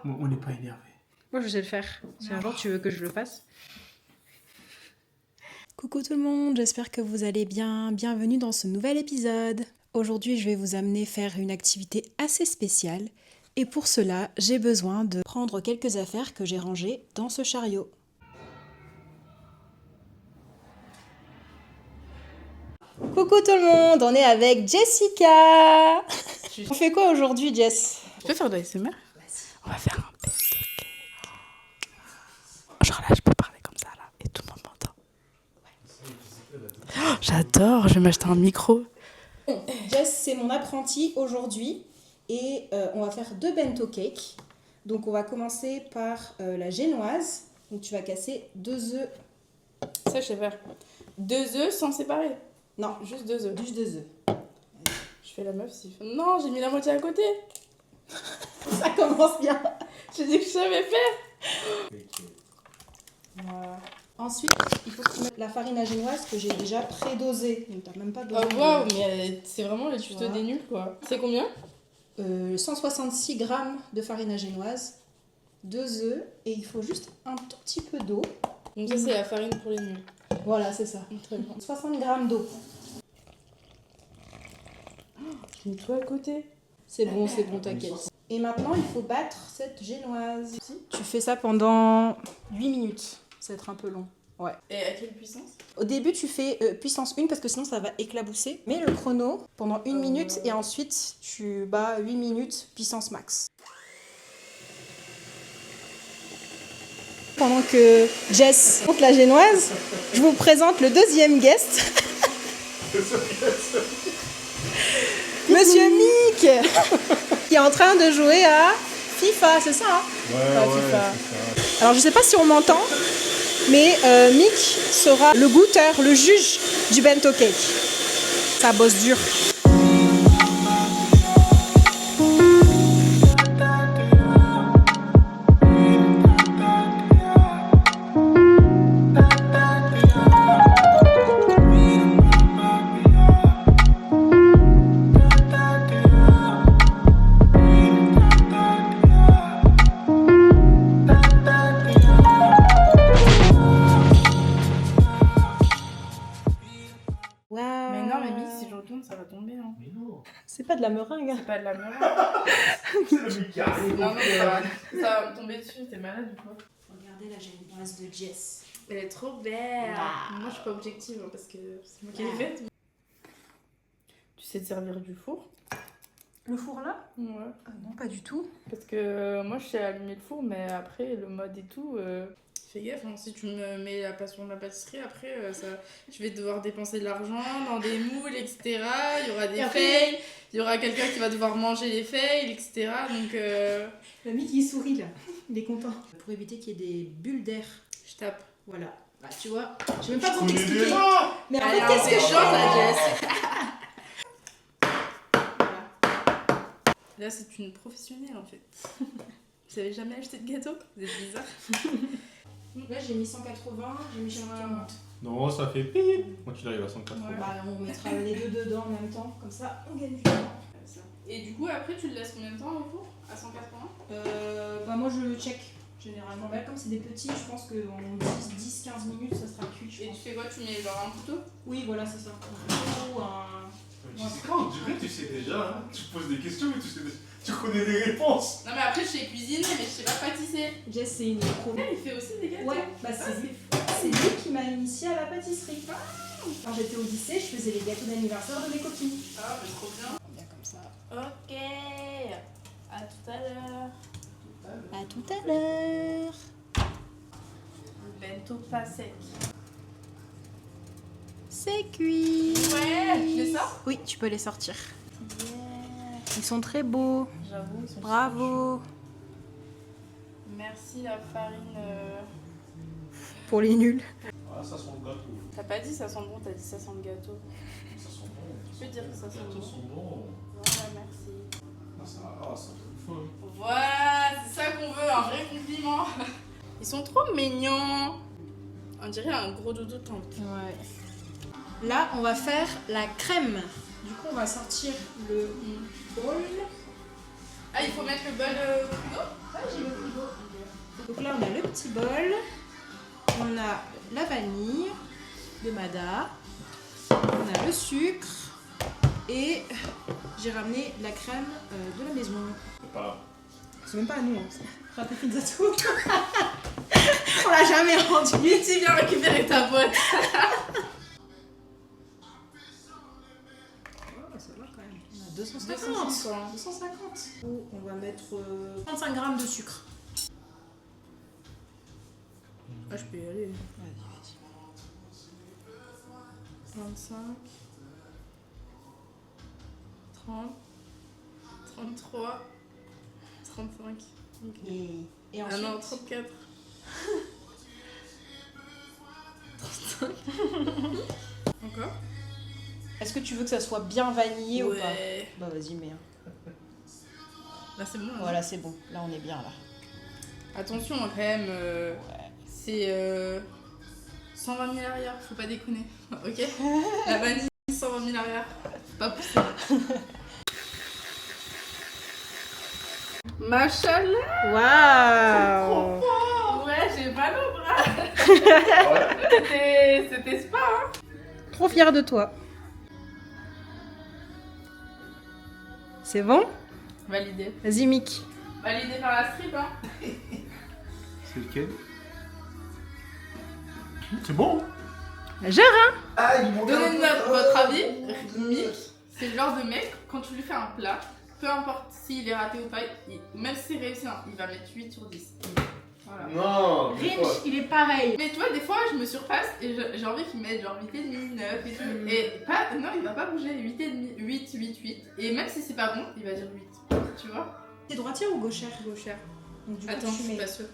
On n'est pas énervé. Moi, je sais le faire. Si un jour tu veux que je le fasse. Coucou tout le monde, j'espère que vous allez bien. Bienvenue dans ce nouvel épisode. Aujourd'hui, je vais vous amener faire une activité assez spéciale. Et pour cela, j'ai besoin de prendre quelques affaires que j'ai rangées dans ce chariot. Coucou tout le monde, on est avec Jessica. On fait quoi aujourd'hui, Jess? Tu peux faire de l'ASMR? On va faire un bento cake. Genre là, je peux parler comme ça, là, et tout le monde m'entend. Oh, j'adore, je vais m'acheter un micro. Jess, c'est mon apprenti aujourd'hui et on va faire 2 bento cakes. Donc on va commencer par la génoise. Donc tu vas casser 2 œufs. Ça, je sais faire. 2 œufs sans séparer. Non, Juste 2 œufs. juste 2 œufs. Je fais la meuf si. Non, j'ai mis la moitié à côté. Ça commence bien. J'ai dit que je savais faire. Voilà. Ensuite, il faut que tu mettes la farine à génoise que j'ai déjà pré-dosée. Donc t'as même pas besoin Oh waouh, mais c'est vraiment le tuto Voilà. des nuls quoi. C'est combien? 166 grammes de farine à génoise, 2 œufs et il faut juste un tout petit peu d'eau. Donc ça, c'est la farine pour les nuls. Voilà, c'est ça. Très bien. 60 grammes d'eau. J'ai mis tout à côté. C'est bon, t'inquiète. Et maintenant, il faut battre cette génoise. Tu fais ça pendant 8 minutes. Ça va être un peu long. Ouais. Et à quelle puissance? Au début, tu fais puissance 1 parce que sinon, ça va éclabousser. Mets le chrono pendant 1 minute et ensuite, tu bats 8 minutes puissance max. Pendant que Jess monte la génoise, je vous présente le deuxième guest. Monsieur Mick qui est en train de jouer à FIFA, c'est ça hein? Ouais, FIFA. Alors je sais pas si on m'entend, mais Mick sera le goûteur, le juge du bento cake. Ça bosse dur. Mais non, mais Mick, si je retourne, ça va tomber. Hein. Mais non, C'est pas de la meringue. C'est pas de la merde. c'est le mec qui arrive. Non, mais ça va me tomber dessus, t'es malade ou quoi? Regardez la génoise de Jess. Elle est trop belle. Wow. Moi, je suis pas objective hein, parce que c'est moi qui l'ai faite. Tu sais te servir du four? Le four là? Ouais. Non, pas du tout. Parce que moi, je sais allumer le four, mais après, le mode et tout... Fais gaffe, hein, si tu me mets la passion de la pâtisserie, après, je vais devoir dépenser de l'argent dans des moules, etc. Il y aura des fails, il y aura quelqu'un qui va devoir manger les fails, etc. Donc, Le Mick il sourit là, il est content. Pour éviter qu'il y ait des bulles d'air. je tape. Voilà. Bah, tu vois, je vais même pas vous Connais expliquer. déjà. Mais en Allez, fait, qu'est-ce que je c'est chaud, fais ça, Jess. Là, c'est une professionnelle, en fait. Vous avez jamais acheté de gâteau? Vous êtes bizarre. Là, j'ai mis 180, j'ai mis 140. Non, ça fait pip quand tu arrives à 180. Ouais. Bah, on mettra les deux dedans en même temps, comme ça, on gagne du temps. Et du coup, après, tu le laisses combien de temps au four? À 180? Bah, moi, je le check généralement. Bah, comme c'est des petits, je pense qu'en 10-15 minutes, ça sera cuit. Je Et pense. tu fais quoi? Tu mets genre un couteau? Oui, voilà, c'est ça. Ou un. Jessica, on dirait que tu sais déjà. Hein. Tu poses des questions, mais tu connais les réponses. Non, mais après, je sais cuisiner, mais je sais pas pâtisser. Jess, c'est une pro. Ah, il fait aussi des gâteaux? Ouais, bah, c'est lui. C'est lui qui m'a initié à la pâtisserie. Quand j'étais au lycée, je faisais les gâteaux d'anniversaire de mes copines. Ah, mais trop bien. Bien comme ça. Ok. À tout à l'heure. À tout à l'heure. Bento pas sec. C'est cuit. Ouais, tu les sors? Oui, tu peux les sortir. Ils sont très beaux. J'avoue, ils sont Bravo. super chauds. Merci la farine. Pour les nuls. Ah, ça sent le gâteau. T'as pas dit ça sent bon, t'as dit ça sent le gâteau. Ça sent bon. Tu peux dire que ça Les sent gâteaux bon. sont bons. Voilà, merci. Ah, ça fait fun. Voilà, c'est ça qu'on veut, un vrai compliment. Ils sont trop mignons. On dirait un gros dodo tente. Ouais. Là, on va faire la crème. Du coup, on va sortir le bol. Ah, il faut mettre le bol au frigo? Ouais, j'ai le frigo. Donc là, on a le petit bol, on a la vanille de Mada, on a le sucre et j'ai ramené la crème de la maison. C'est pas grave. C'est même pas à nous, hein. C'est Frappe Pizza tout. On l'a jamais rendu. Mitty, viens récupérer ta boîte. Ça va quand même. On a 250. 250. On va mettre 35 grammes de sucre. Ah, je peux y aller. Vas-y, 25, 30, 33, 35. vas-y. Et Ah ensuite, non, 34. 35. Encore? est-ce que tu veux que ça soit bien vanillé ou pas? Ouais. Bah vas-y, mets. Là, c'est bon. Hein. Voilà, c'est bon. Là, on est bien là. Attention, quand même. C'est 120 000 arrière, faut pas déconner. Ok? La vanille, 120 000 arrière. Faut pas pousser. Machallah! Waouh! Ouais, j'ai mal au bras. C'était spa, hein? Trop fière de toi. C'est bon? Validé. Vas-y, Mick. Validé par la strip, hein? C'est lequel? C'est bon. Gère, hein? Ah, ils m'ont Donnez votre avis. Mick, c'est le genre de mec, quand tu lui fais un plat, peu importe s'il est raté ou pas, même si c'est réussi, hein, il va mettre 8 sur 10. Voilà. Non. Rinch, il est pareil. Mais tu vois, des fois, je me surpasse et j'ai envie qu'il mette genre 8,5, 9 et tout. Et pas, non, il va pas bouger, 8,5, 8, 8, 8. Et même si c'est pas bon, il va dire 8. Tu vois? T'es droitière ou gauchère? Gauchère. Donc, du coup, Attends, je suis pas sûre.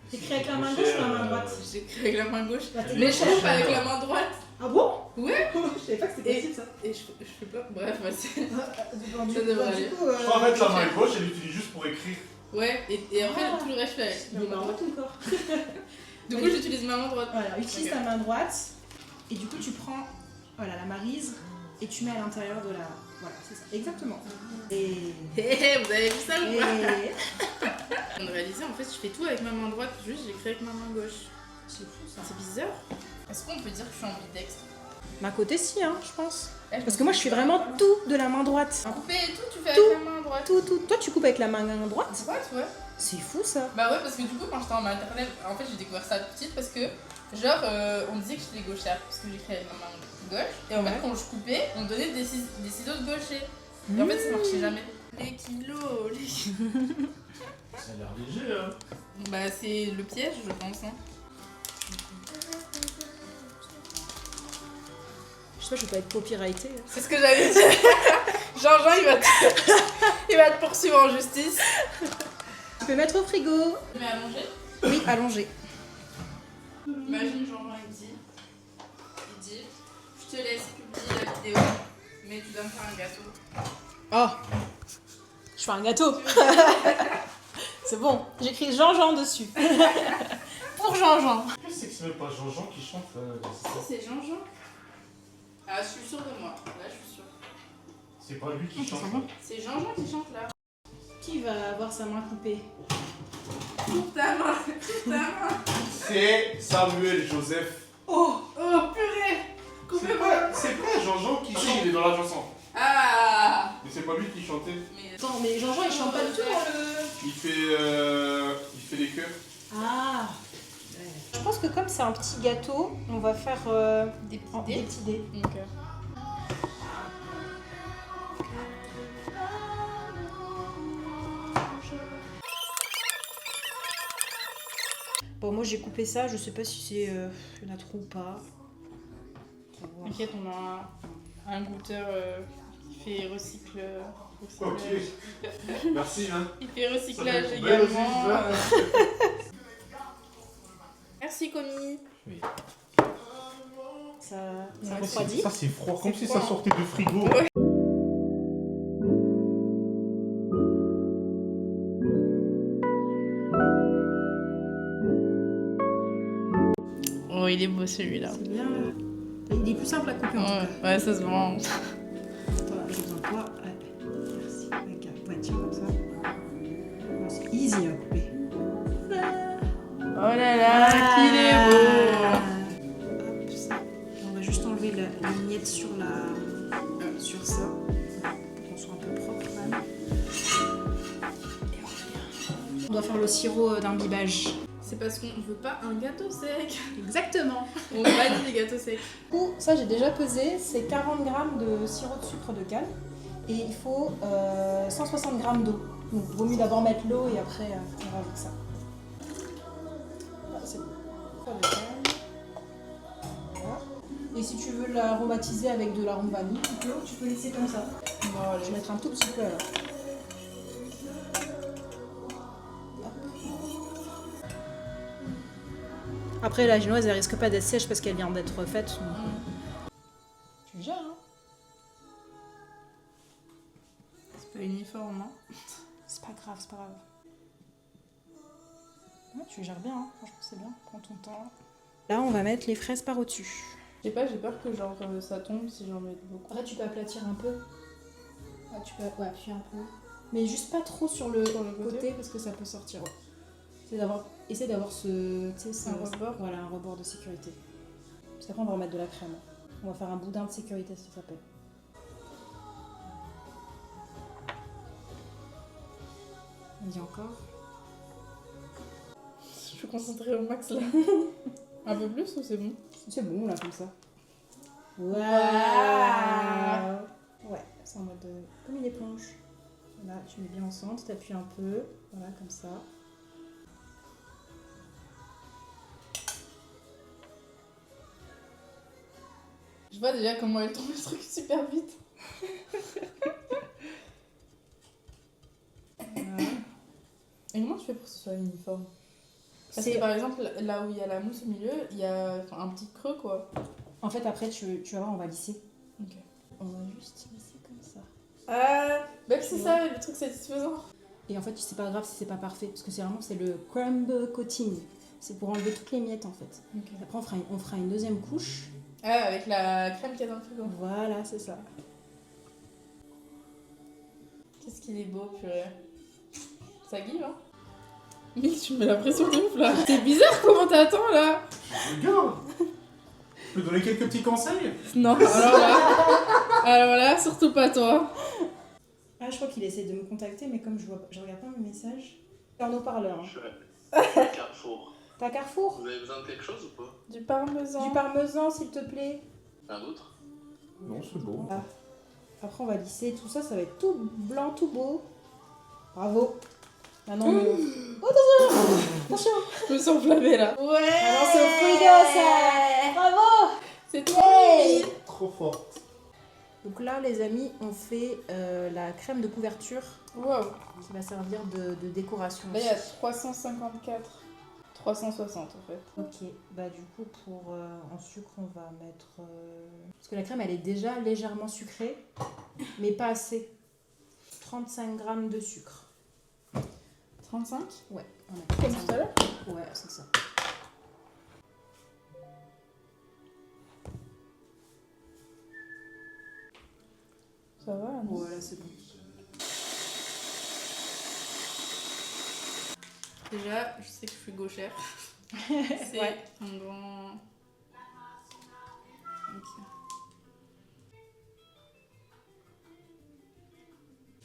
T'écris avec la main gauche ou la main droite? J'écris avec la main gauche. Bah, t'es Mais je gauchère. coupe avec la main droite. Ah bon? Ouais. Je savais pas que c'était possible ça. Et je fais pas. Bref, ouais, c'est. Du Ça devrait aller. coup, Je crois en fait la main gauche, elle l'utilise juste pour écrire. Ouais, et après, Ah. tout le reste, je fais avec il est la main marrant droite. ton corps. Du coup, j'utilise ma main droite. Voilà, utilise Ok. ta main droite et du coup tu prends voilà, la maryse et tu mets à l'intérieur de la... Voilà, c'est ça, exactement. Et... Hé, vous avez vu ça ou pas? et... On a réalisé, en fait, je fais tout avec ma main droite, juste j'écris avec ma main gauche. C'est fou ça. C'est bizarre. Est-ce qu'on peut dire que je suis ambidextre? Ma côté si, hein, je pense. Eh, Parce que moi je suis vraiment tout de la main droite. Couper et tout, tu fais Tout. avec la main droite. Tout. Toi tu coupes avec la main droite? Droite, ouais. C'est fou ça. Bah ouais, parce que du coup, quand j'étais en maternelle, en fait, j'ai découvert ça petite parce que, genre, on disait que j'étais gauchère parce que j'écrivais avec ma main gauche. Et en fait, Ouais. quand je coupais, on me donnait des ciseaux de gaucher. Et en fait, ça marchait jamais. Les kilos, les kilos. Ça a l'air léger, hein. Bah, c'est le piège, je pense. Hein. Je sais pas, je vais pas être copyrightée. C'est ce que j'allais dire. Jean-Jean, il va te poursuivre en justice. Tu peux mettre au frigo. Mais allongé. Oui, allongé. Imagine Jean-Jean, il dit, je te laisse publier la vidéo, mais tu dois me faire un gâteau. Oh, je fais un gâteau. C'est bon, j'écris Jean-Jean dessus. Pour Jean-Jean. Qu'est-ce que c'est même pas Jean-Jean qui chante C'est Jean-Jean. Ah, je suis sûre de moi. Là, je suis sûre. C'est pas lui qui chante. C'est Jean-Jean qui chante là. Qui va avoir sa main coupée? Coupe ta main. Coupe ta main. C'est Samuel Joseph. Oh, Oh, purée. Coupez-moi. C'est pas Jean-Jean qui chante, il est dans la chanson. Ah. Mais c'est pas lui qui chantait. Mais attends, mais Jean-Jean il chante pas du tout dans le... Il fait les chœurs. Ah. Je pense que comme c'est un petit gâteau, on va faire des des petits dés. petits dés. Donc, Bon, moi j'ai coupé ça, je sais pas si c'est... il y en a trop ou pas. On va voir. T'inquiète, on a un goûteur qui fait recyclage. Ok. Merci, hein. Il fait recyclage Ça fait belle aussi, également. ça. Merci, Comi. Ça Ouais, refroidit. Ça, c'est froid, comme si froid. ça sortait du frigo. Ouais. Oh, il est beau celui-là. C'est bien. Il est plus simple à couper en tout cas. Ouais, ça se vend. Attends, j'ai besoin de quoi? Ouais. Merci. Avec un pointier comme ça. On doit faire le sirop d'imbibage. C'est parce qu'on veut pas un gâteau sec. Exactement. On bannit les gâteaux secs. Du coup, ça j'ai déjà pesé, c'est 40 g de sirop de sucre de canne et il faut 160 g d'eau. Donc il vaut mieux d'abord mettre l'eau et après on rajoute ça. Voilà, c'est bon. Sucre de canne. Voilà. Et si tu veux l'aromatiser avec de l'arôme vanille, tu peux laisser comme ça. Bon, Je vais mettre un tout petit peu alors. Après la génoise elle risque pas d'être sèche parce qu'elle vient d'être faite. Tu gères hein. C'est pas uniforme, hein. C'est pas grave, c'est pas grave. Ouais, tu gères bien, hein. Franchement c'est bien, prends ton temps. Là on va mettre les fraises par au-dessus. Je sais pas, j'ai peur que genre ça tombe si j'en mets beaucoup. Après tu peux aplatir un peu. Ouais, tu peux appuyer un peu. Mais juste pas trop sur le côté parce que ça peut sortir. Ouais. Essaye d'avoir ce... Tu sais, Un rebord. Voilà, un rebord de sécurité. Parce qu'après on va remettre de la crème. On va faire un boudin de sécurité, ça s'appelle. Vas-y encore. Je suis concentrée au max là. Un peu plus ou c'est bon? C'est bon là comme ça. Waouh. Ouais, c'est en mode comme une éponge. Voilà, tu mets bien au centre, t'appuies un peu. Voilà, comme ça. Je vois déjà comment elle tombe le truc super vite. Voilà. Et comment tu fais pour que ce soit uniforme? Parce C'est- que par exemple, là où il y a la mousse au milieu, il y a un petit creux quoi. En fait, après, tu vas voir, on va lisser. Ok. On va juste lisser comme ça. Ah, même Tu c'est vois. ça, le truc satisfaisant. Et en fait, c'est pas grave si c'est pas parfait, parce que c'est le crumb coating. C'est pour enlever toutes les miettes en fait. Ok. Après, on fera une deuxième couche. Ah, avec la crème qu'il y a dans le frigo. Voilà, c'est ça. Qu'est-ce qu'il est beau, purée. Ça guille, hein? Mec, tu me mets la pression de ouf là. C'est bizarre comment t'attends là. Regarde. Je peux donner quelques petits conseils? Non, alors là, surtout pas toi. Ah, je crois qu'il essaie de me contacter, mais comme je regarde pas mes messages. C'est en haut-parleur. Hein. Je suis à Carrefour. T'as Carrefour? Vous avez besoin de quelque chose ou pas? Du parmesan. Du parmesan, s'il te plaît. Un autre? Non, c'est bon. Ah. Après, on va lisser tout ça, ça va être tout blanc, tout beau. Bravo. Maintenant, oh, attention. Je me sens enflammée là. Ouais. Maintenant, c'est au frigo, ça. Bravo. C'est trop Hey. mignon. Trop forte. Donc là, les amis, on fait la crème de couverture Waouh. qui va servir de décoration. Là, il y a 354. 360 en fait. Ok, bah du coup, en sucre, on va mettre... Parce que la crème, elle est déjà légèrement sucrée, mais pas assez. 35 grammes de sucre. 35? Ouais, on a Comme 35. tout à l'heure? Ouais, c'est ça. Ça va, non? Voilà, c'est bon. Déjà, je sais que je suis gauchère. C'est Ouais. un grand... Ok.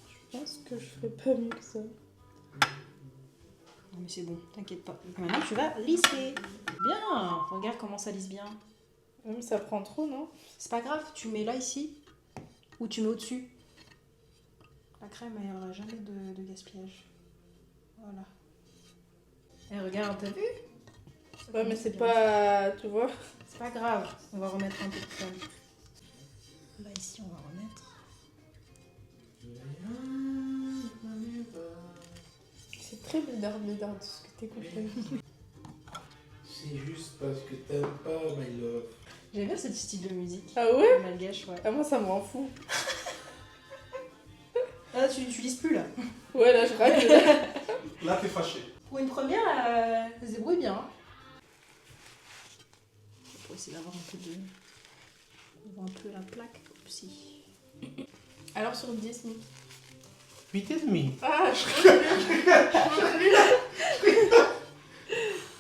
Je pense que je ferais pas mieux que ça. Non mais c'est bon, t'inquiète pas. Donc maintenant, tu vas lisser. Bien. Regarde comment ça lisse bien. Mais ça prend trop, non? C'est pas grave, tu mets là, ici, ou tu mets au-dessus. La crème, il n'y aura jamais de gaspillage. Voilà. Et regarde, t'as vu? Ouais, mais c'est pas... Tu vois? C'est pas grave, on va remettre un peu de crème. Là, ici, on va remettre. C'est très bizarre de ce que t'écoutes. C'est juste parce que t'aimes pas, my love. J'aime bien ce style de musique. Ah ouais? Malgache, ouais. Ah, moi, ça me rend fou. Ah, tu lises plus là. Ouais, là, je râle. Là, t'es fâché. Pour une première, elle se débrouille bien. Pour essayer d'avoir un peu de. On voit un peu la plaque. Si. Alors, sur 10, Nick. 8,5. Ah, je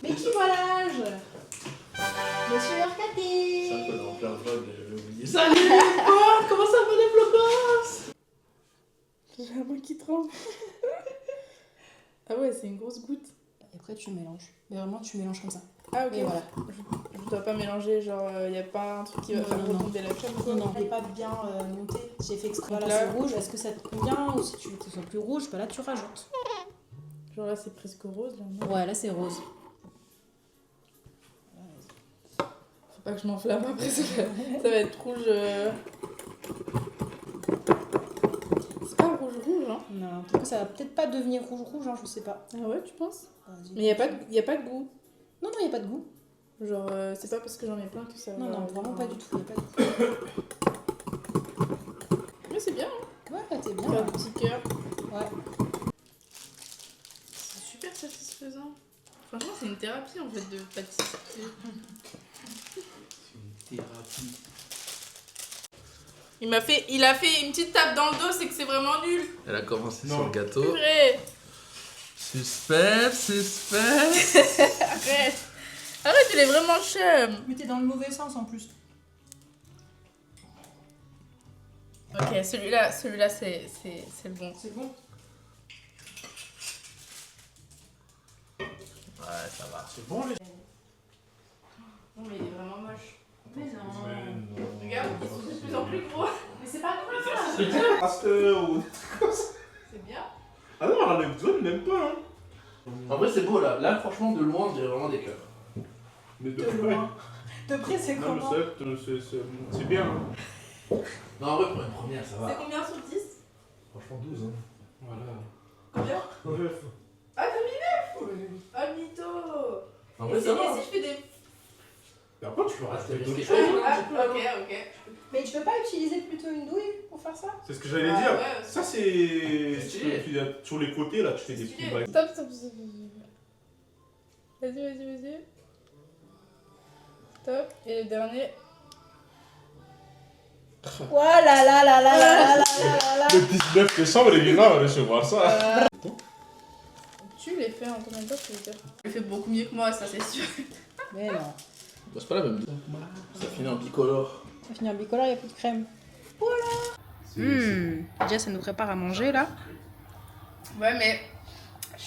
Mais qui voit l'âge? Monsieur Arcati. C'est un peu dans plein vlog, j'avais oublié ça. Salut les potes, comment ça va les flocos? J'ai la main qui tremble. Ah ouais, ouais, c'est une grosse goutte. Et après, tu mélanges. Mais vraiment, tu mélanges comme ça. Ah, ok. Et voilà. Je dois pas mélanger, genre, y a pas un truc qui va Non, faire non, non. retomber la crème, quoi. Non, non, elle n'est pas bien montée. J'ai fait exprès. Voilà, Là- c'est rouge. Est-ce que ça te convient? Ou si tu veux que ce soit plus rouge, bah là, tu rajoutes. Genre là, c'est presque rose, là. Non Ouais, là, c'est rose. Faut pas que je m'enflamme après, ça va être rouge. C'est pas rouge, hein. Non, en tout cas, ça va peut-être pas devenir rouge, hein, je sais pas. Ah ouais, tu penses? Vas-y. Mais y a pas de goût. Non, non, il n'y a pas de goût. Genre, c'est pas parce que j'en ai plein que ça Non, va... non, vraiment pas du tout. Y a pas de goût. Mais c'est bien, hein. Ouais, t'es bien. Faire des petits cœurs. Ouais. C'est super satisfaisant. Franchement, c'est une thérapie, en fait, de pâtisserie. C'est une thérapie. Il a fait une petite tape dans le dos, c'est que c'est vraiment nul. Elle a commencé Non. sur le gâteau. Purée. Suspense, suspense. Arrête. Arrête, il est vraiment chum. Mais t'es dans le mauvais sens en plus. Ok, celui-là, c'est le bon. C'est bon. Ouais, ça va. C'est bon, les Non, mais il est vraiment moche. Mais non. Regarde, ils sont de plus en plus gros. Mais c'est pas grave. Pasteur ou... C'est bien. Ah non, on enlève zone, même pas, hein. En vrai, c'est beau là. Là, franchement, de loin, on dirait vraiment des cœurs. Mais De loin. De près, c'est Non, comment? le c'est bien, hein. Non, en vrai, pour une première, ça C'est va. combien sur 10? Franchement, 12. Hein. Voilà. Combien? Ouais. Ah, t'as mis 9? Oh, mytho. En Et vrai, si, ça va. et si je fais des... Et après, tu peux rajouter Ah, d'autres c'est choses. risqué. hein. ok. Mais tu peux pas utiliser plutôt une douille pour faire ça? C'est ce que j'allais Ah, dire. ouais, Ça, c'est. C'est tu stylé. peux- tu- Sur les côtés, là, tu fais des petits Stylé. bails. Stop. Vas-y. Stop. Et le dernier. Voilà, là, là, là, là, là, là, là, là. Le 19 décembre, les gars, on va recevoir ça. Tu les fais en combien de temps, tu veux dire? Il fait beaucoup mieux que moi, ça c'est sûr. Mais non. Bah, c'est pas la même. Ça finit en bicolore. On va finir bicolore, il n'y a plus de crème. Déjà, ça nous prépare à manger là. Ouais, mais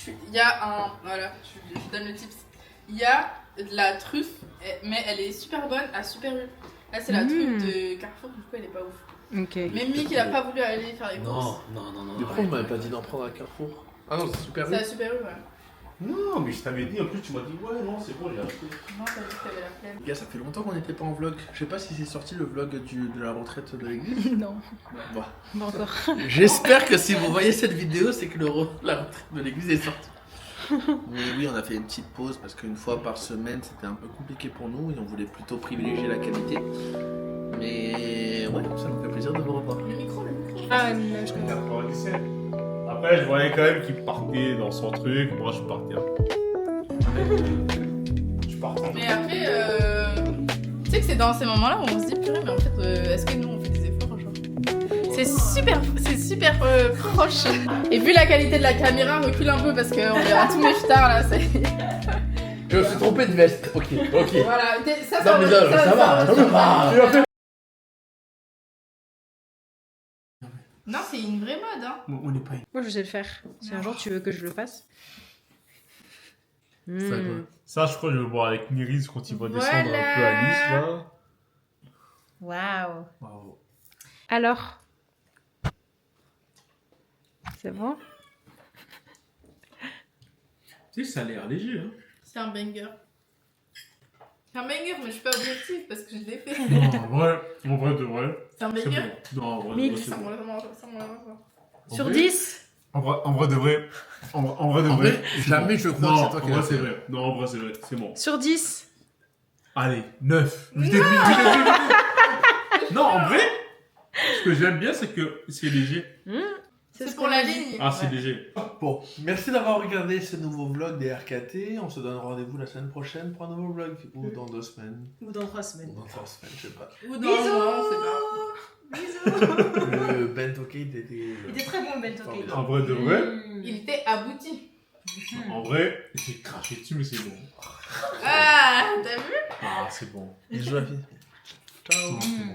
il y a un. Voilà, je donne le tips. Il y a de la truffe, mais elle est super bonne à Super U. Là, c'est la truffe de Carrefour, du coup, elle est pas ouf. Ok. Même Mick, il a pas voulu aller faire les courses. Non. Mais pourquoi on m'avait pas dit d'en prendre à Carrefour? Ah non, c'est super C'est à Super U, ouais. Non, mais je t'avais dit, en plus, tu m'as dit, ouais, non, c'est bon, j'ai acheté. Non, t'as dit que t'avais la flemme. Les gars, ça fait longtemps qu'on n'était pas en vlog. Je sais pas si c'est sorti le vlog de la retraite de l'église. Non, Bon. pas encore. J'espère que si vous voyez cette vidéo, c'est que la retraite de l'église est sortie. Mais oui, on a fait une petite pause parce qu'une fois par semaine, c'était un peu compliqué pour nous et on voulait plutôt privilégier la qualité. Mais ouais, ça nous fait plaisir de vous revoir. Le micro. Ah, je comprends. Pour la dessert. Après, je voyais quand même qu'il partait dans son truc. Moi, je partais. Je partais. Mais après, tu sais que c'est dans ces moments-là où on se dit, purée, mais en fait, est-ce que nous on fait des efforts, genre? C'est super proche. Et vu la qualité de la caméra, recule un peu parce qu'on verra tous mes stars là. Je me suis trompé de veste. Ok. Voilà, ça Non mais ça va. Non, c'est une vraie mode, hein. On n'est pas. Moi, je sais le faire. Si un jour tu veux que je le fasse. Ça, quoi. Ça, je crois que je vais le voir avec Miris quand il va descendre un peu Voilà. à Nice, là. Waouh. Waouh. Alors, c'est bon? Tu sais, ça a l'air léger, hein. C'est un banger. C'est un banger, mais je suis pas objective parce que je l'ai fait. Non, en vrai, de vrai. C'est un C'est banger. bon. Non, en vrai, Mix. de vrai, c'est Ça bon. me Sur vrai- 10? En vrai, de vrai. En vrai, de En vrai. vrai, jamais je crois Non, que c'est toi en qui vrai, l'as c'est fait. vrai. Non, en vrai, c'est vrai. C'est bon. Sur 10? Allez, 9. Non, en vrai, ce que j'aime bien, c'est que c'est léger. C'est pour la ligne. Ah, c'est léger. Bon, merci d'avoir regardé ce nouveau vlog des RKT. On se donne rendez-vous la semaine prochaine pour un nouveau vlog. Ou dans 2 semaines. Ou dans 3 Ou semaines. dans 3 semaines, je sais pas. Ou dans un an, c'est pas. Le bento cake était... Il était très bon le bento cake. En vrai, de vrai. Il était abouti. En vrai, j'ai craché dessus, mais c'est bon. Ah, t'as vu? Ah, c'est bon. Bisous la fille. Ciao. Non, c'est bon.